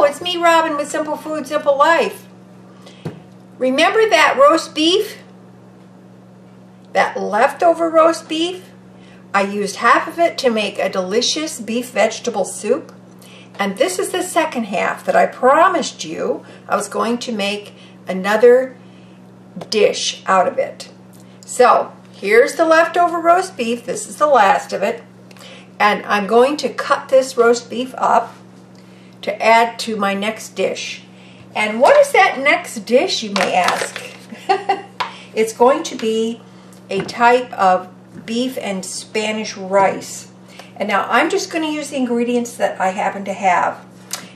Hello, it's me, Robin, with Simple Food, Simple Life. Remember that roast beef? That leftover roast beef? I used half of it to make a delicious beef vegetable soup. And this is the second half that I promised you I was going to make another dish out of it. So, here's the leftover roast beef. This is the last of it. And I'm going to cut this roast beef up to add to my next dish. And what is that next dish, you may ask? It's going to be a type of beef and Spanish rice. And now I'm just going to use the ingredients that I happen to have.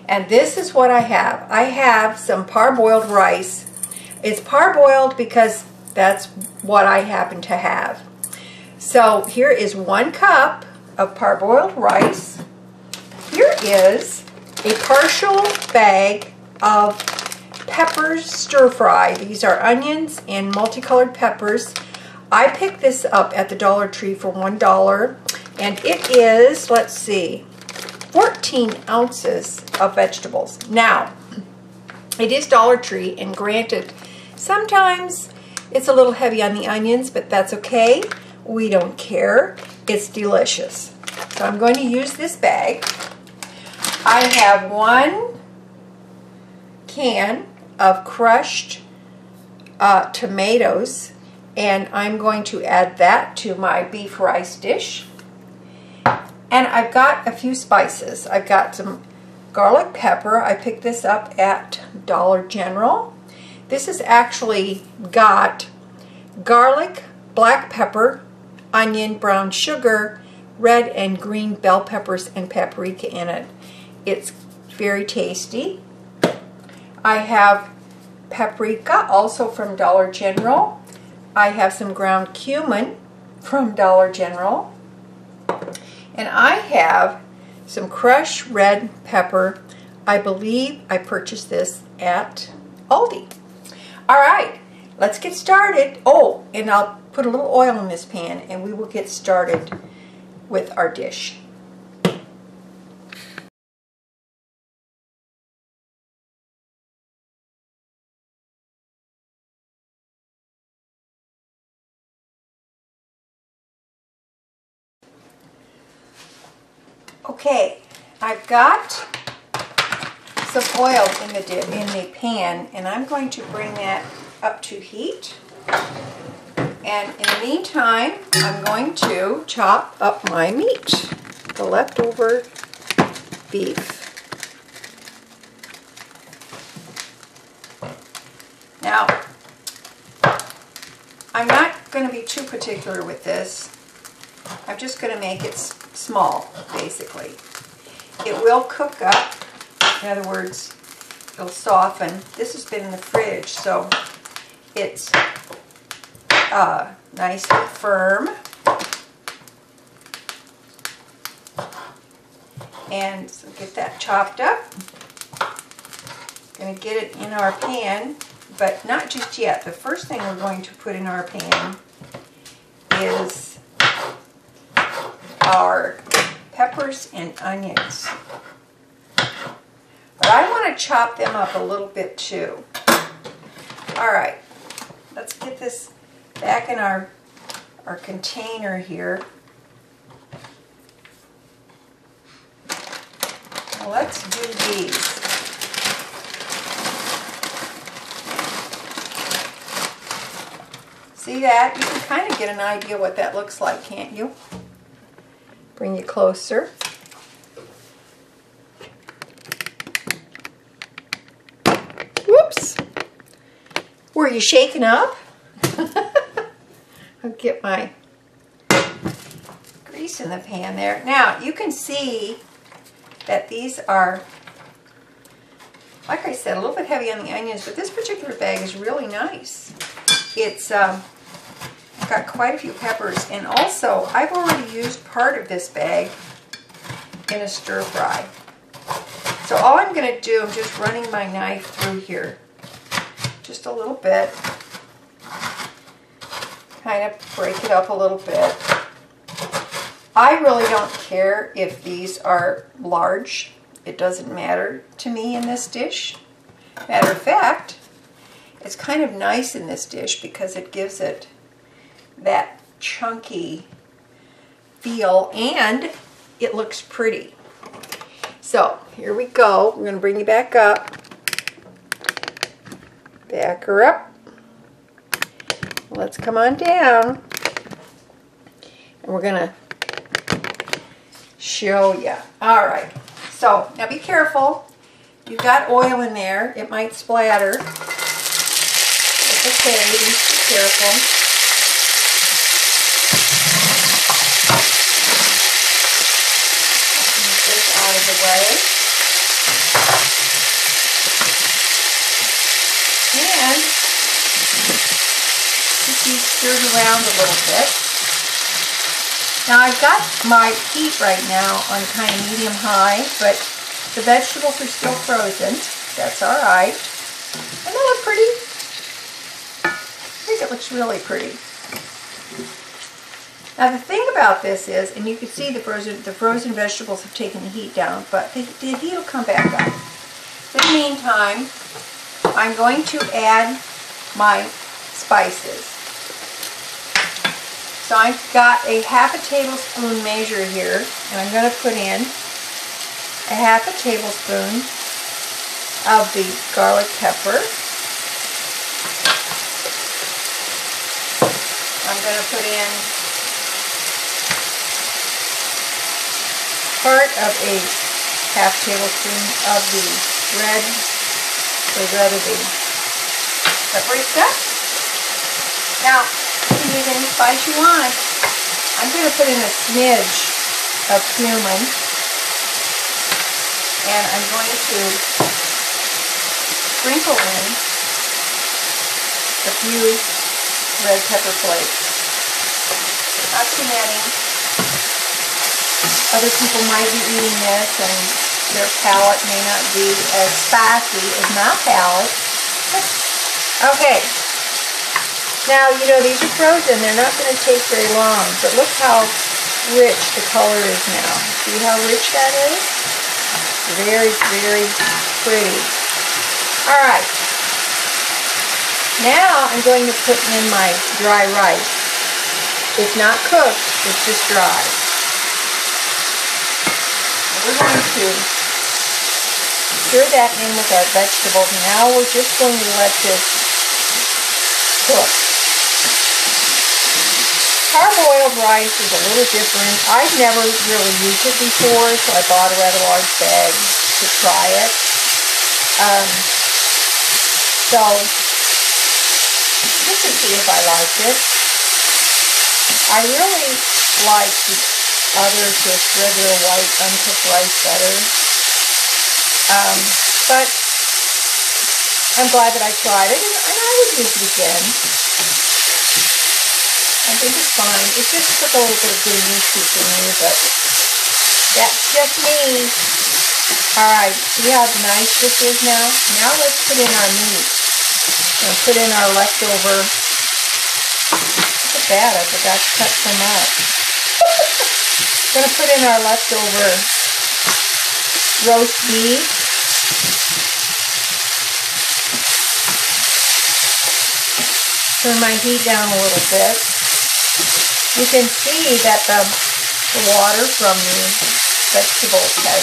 And this is what I have. I have some parboiled rice. It's parboiled because that's what I happen to have. So here is 1 cup of parboiled rice. Here is a partial bag of peppers stir fry. These are onions and multicolored peppers. I picked this up at the Dollar Tree for $1, and it is, let's see, 14 ounces of vegetables. Now, it is Dollar Tree, and granted, sometimes it's a little heavy on the onions, but that's okay. We don't care. It's delicious. So I'm going to use this bag. I have 1 can of crushed tomatoes, and I'm going to add that to my beef rice dish. And I've got a few spices. I've got some garlic pepper. I picked this up at Dollar General. This has actually got garlic, black pepper, onion, brown sugar, red and green bell peppers, and paprika in it. It's very tasty. I have paprika, also from Dollar General. I have some ground cumin from Dollar General. And I have some crushed red pepper. I believe I purchased this at Aldi. All right, let's get started. Oh, and I'll put a little oil in this pan and we will get started with our dish. Okay, I've got some oil in the pan, and I'm going to bring that up to heat. And in the meantime, I'm going to chop up my meat, the leftover beef. Now, I'm not going to be too particular with this. I'm just going to make it small, basically. It will cook up. In other words, it'll soften. This has been in the fridge, so it's nice and firm. And so get that chopped up. Going to get it in our pan, but not just yet. The first thing we're going to put in our pan is our peppers and onions. But I want to chop them up a little bit too. Alright, let's get this back in our container here. Now let's do these. See that? You can kind of get an idea what that looks like, can't you? Bring you closer. Whoops! Were you shaken up? I'll get my grease in the pan there. Now, you can see that these are, like I said, a little bit heavy on the onions, but this particular bag is really nice. It's got quite a few peppers, and also I've already used part of this bag in a stir fry. So all I'm going to do, I'm just running my knife through here just a little bit, kind of break it up a little bit. I really don't care if these are large. it doesn't matter to me in this dish. Matter of fact, it's kind of nice in this dish because it gives it that chunky feel and it looks pretty. So here we go. We're going to bring you back up. Back her up. Let's come on down. And we're going to show you. All right. So now be careful. You've got oil in there. It might splatter. It's okay. Just be careful. Move this out of the way. And just be stirred around a little bit. Now I've got my heat right now on kind of medium-high, but the vegetables are still frozen. That's all right. And they look pretty. I think it looks really pretty. Now the thing about this is, and you can see the frozen vegetables have taken the heat down, but the heat will come back up. In the meantime, I'm going to add my spices. So I've got a half a tablespoon measure here, and I'm going to put in a half a tablespoon of the garlic pepper. I'm going to put in part of a half tablespoon of the red, or rather the paprika. Now, you can use any spice you want. I'm going to put in a smidge of cumin, and I'm going to sprinkle in a few red pepper flakes. Not too many. Other people might be eating this and their palate may not be as spicy as my palate. Okay. Now, you know, these are frozen. They're not going to take very long, but look how rich the color is now. See how rich that is? Very, very pretty. All right. Now I'm going to put in my dry rice. It's not cooked, it's just dry. We're going to stir that in with our vegetables. Now we're just going to let this cook. Parboiled rice is a little different. I've never really used it before, so I bought a rather large bag to try it. So, just to see if I liked it. I really like the other just regular white uncooked rice better. But I'm glad that I tried it, and I would use it again. I think it's fine. It just took a little bit of getting used to for me, but that's just me. Alright, see how nice this is now? Now let's put in our meat. And put in our leftover. Look at that, I forgot to cut some up. I'm going to put in our leftover roast beef. Turn my heat down a little bit. You can see that the water from the vegetables has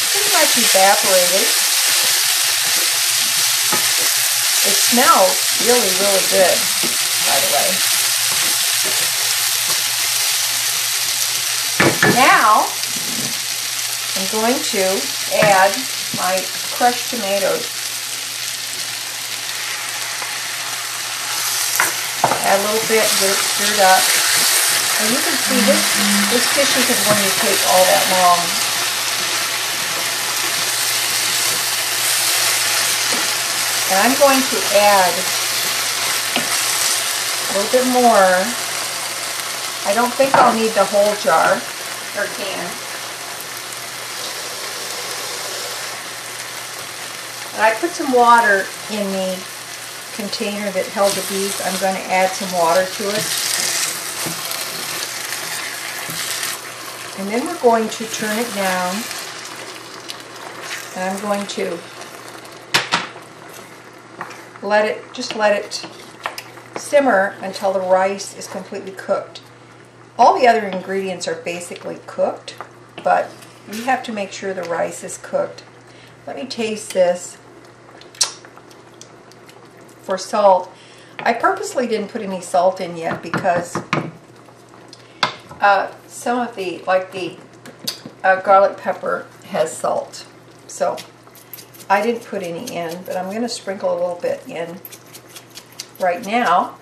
pretty much evaporated. It smells really, really good, by the way. Now, I'm going to add my crushed tomatoes. Add a little bit, get it stirred up. And you can see this dish isn't going to take all that long. And I'm going to add a little bit more. I don't think I'll need the whole jar or can. And I put some water in the container that held the beef. I'm going to add some water to it. And then we're going to turn it down, and I'm going to let it simmer until the rice is completely cooked. All the other ingredients are basically cooked, but you have to make sure the rice is cooked. Let me taste this for salt. I purposely didn't put any salt in yet because some of the, like the garlic pepper has salt. So I didn't put any in, but I'm going to sprinkle a little bit in right now.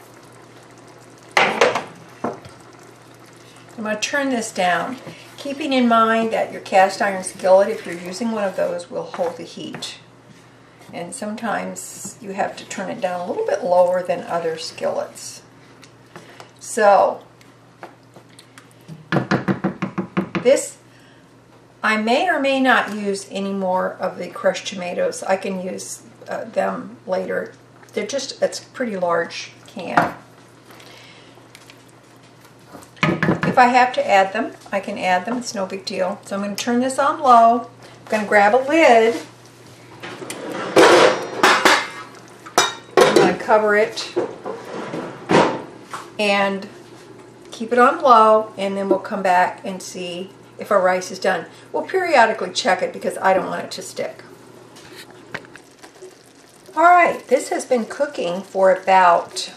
I'm going to turn this down, keeping in mind that your cast iron skillet, if you're using one of those, will hold the heat. And sometimes you have to turn it down a little bit lower than other skillets. So, this, I may or may not use any more of the crushed tomatoes. I can use them later. They're just, it's a pretty large can. If I have to add them, I can add them. It's no big deal. So I'm going to turn this on low. I'm going to grab a lid. I'm going to cover it and keep it on low, and then we'll come back and see if our rice is done. We'll periodically check it because I don't want it to stick. Alright, this has been cooking for about,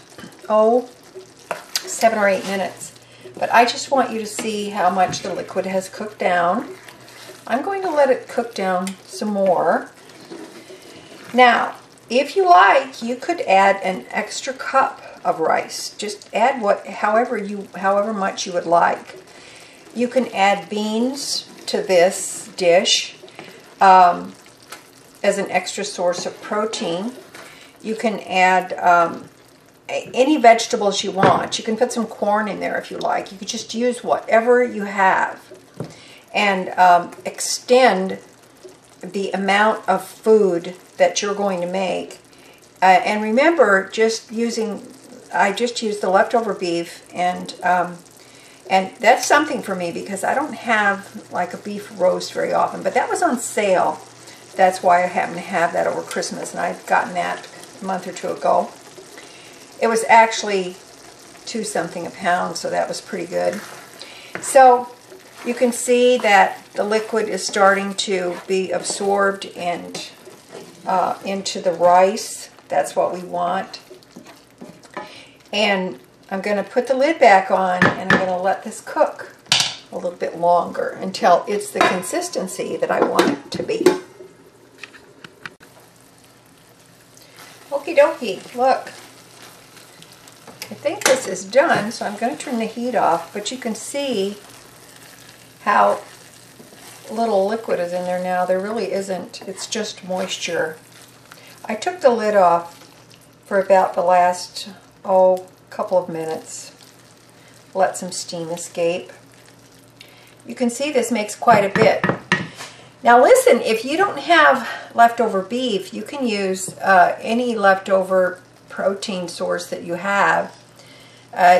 7 or 8 minutes. But I just want you to see how much the liquid has cooked down. I'm going to let it cook down some more. Now, if you like, you could add an extra cup of rice. Just add however much you would like. You can add beans to this dish as an extra source of protein. You can add any vegetables you want. You can put some corn in there if you like. You could just use whatever you have and extend the amount of food that you're going to make. And remember, I just used the leftover beef, and that's something for me because I don't have like a beef roast very often, but that was on sale. That's why I happen to have that over Christmas, and I'd gotten that a month or two ago. It was actually $2 something a pound, so that was pretty good. So you can see that the liquid is starting to be absorbed and into the rice. That's what we want. And I'm going to put the lid back on, and I'm going to let this cook a little bit longer until it's the consistency that I want it to be. Okie dokie, look. I think this is done, so I'm going to turn the heat off, but you can see how little liquid is in there now. There really isn't. It's just moisture. I took the lid off for about the last, couple of minutes. Let some steam escape. You can see this makes quite a bit. Now listen, if you don't have leftover beef, you can use any leftover protein source that you have.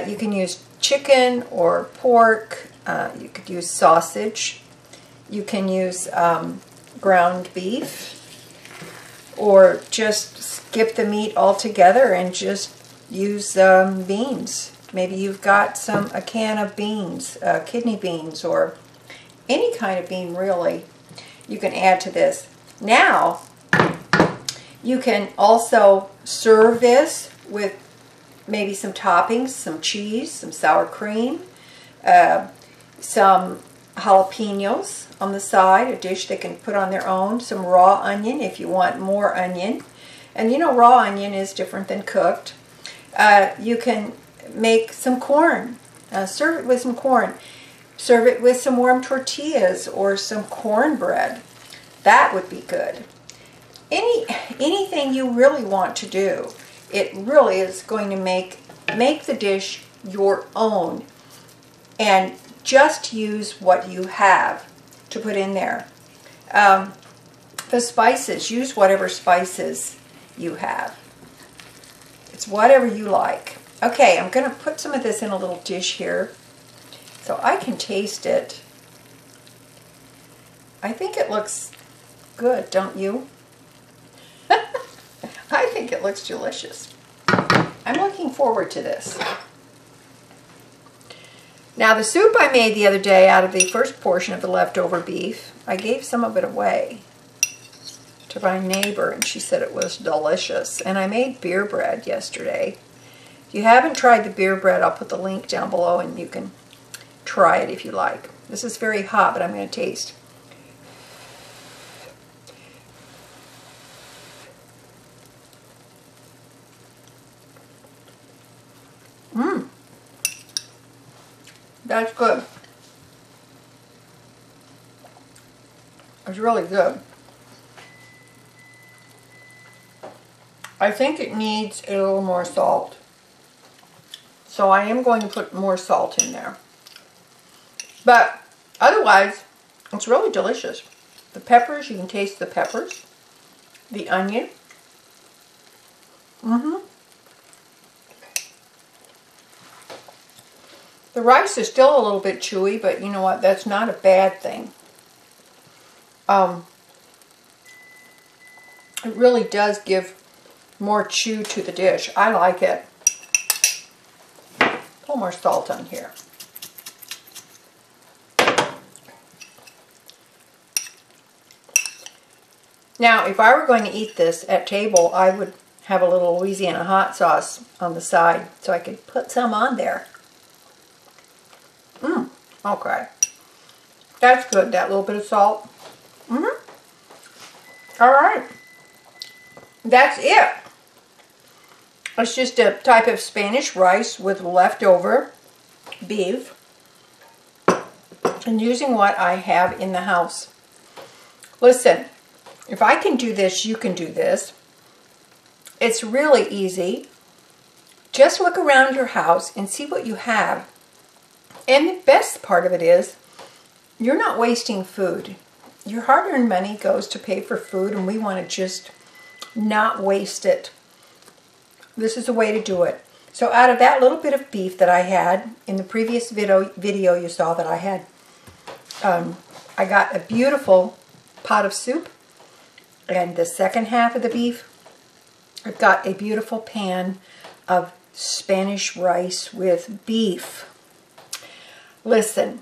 You can use chicken or pork. You could use sausage. You can use ground beef, or just skip the meat altogether and just use beans. Maybe you've got a can of beans, kidney beans, or any kind of bean really. You can add to this. Now, you can also serve this with maybe some toppings, some cheese, some sour cream, some jalapenos on the side, a dish they can put on their own, some raw onion if you want more onion. And you know, raw onion is different than cooked. You can make some corn, serve it with some corn. Serve it with some warm tortillas or some cornbread. That would be good. Anything you really want to do, it really is going to make the dish your own, and just use what you have to put in there. The spices, use whatever spices you have. It's whatever you like. Okay, I'm going to put some of this in a little dish here so I can taste it. I think it looks good, don't you? I think it looks delicious. I'm looking forward to this. Now the soup I made the other day out of the first portion of the leftover beef, I gave some of it away to my neighbor and she said it was delicious. And I made beer bread yesterday. If you haven't tried the beer bread, I'll put the link down below and you can try it if you like. This is very hot, but I'm going to taste. That's good. It's really good. I think it needs a little more salt. So I am going to put more salt in there. But otherwise, it's really delicious. The peppers, you can taste the peppers. The onion. The rice is still a little bit chewy, but you know what? That's not a bad thing. It really does give more chew to the dish. I like it. Pull more salt on here. Now, if I were going to eat this at table, I would have a little Louisiana hot sauce on the side so I could put some on there. Okay. That's good, that little bit of salt. Alright. That's it. It's just a type of Spanish rice with leftover beef. And using what I have in the house. Listen, if I can do this, you can do this. It's really easy. Just look around your house and see what you have. And the best part of it is, you're not wasting food. Your hard-earned money goes to pay for food, and we want to just not waste it. This is a way to do it. So out of that little bit of beef that I had, in the previous video you saw that I had, I got a beautiful pot of soup. And the second half of the beef, I've got a beautiful pan of Spanish rice with beef. Listen,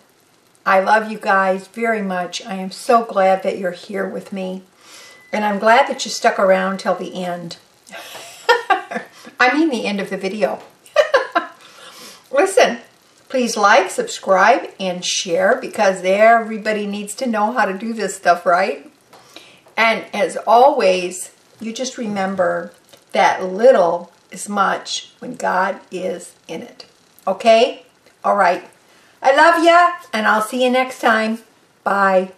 I love you guys very much. I am so glad that you're here with me. And I'm glad that you stuck around till the end. I mean the end of the video. Listen, please like, subscribe, and share because everybody needs to know how to do this stuff, right? And as always, you just remember that little is much when God is in it. Okay? All right. I love ya, and I'll see you next time. Bye.